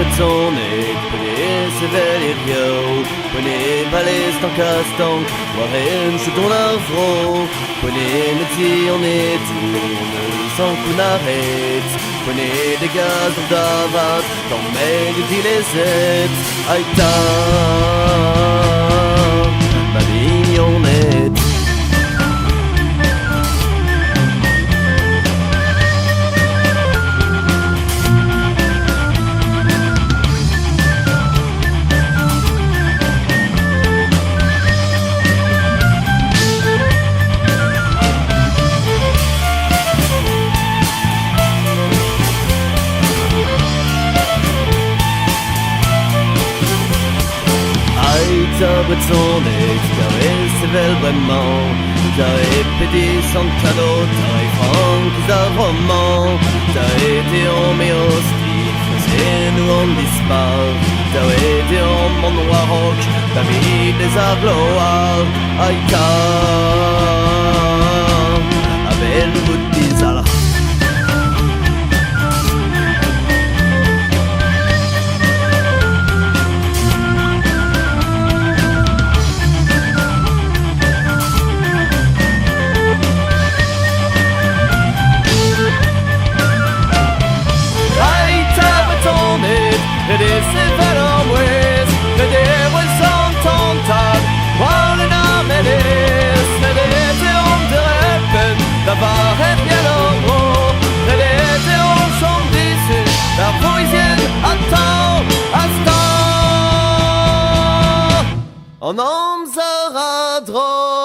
Bretzonet, Pene Severio, Pene Balais dans Castan, Warren Chouton l'Arfro, Pene Métier en étourne, sans qu'on arrête, Pene des gaz dans Davat, dans Meg dit les aides, Aïta, ma mignonnette. Bretzonet, carré sévère vraiment, carré pédé sans cadeau, carré franc, roman, carré déon mais hostie, c'est nous on disparaît, carré déon mon noir rock, David les agloires, aïka, Abel Boutizala. Det är severom west, det är väl sånt tomtad, varorna med det, när det är till om till öppen, där var ett genom när det är till om som diser, där poisen att ta, att stå, och någon så radrå.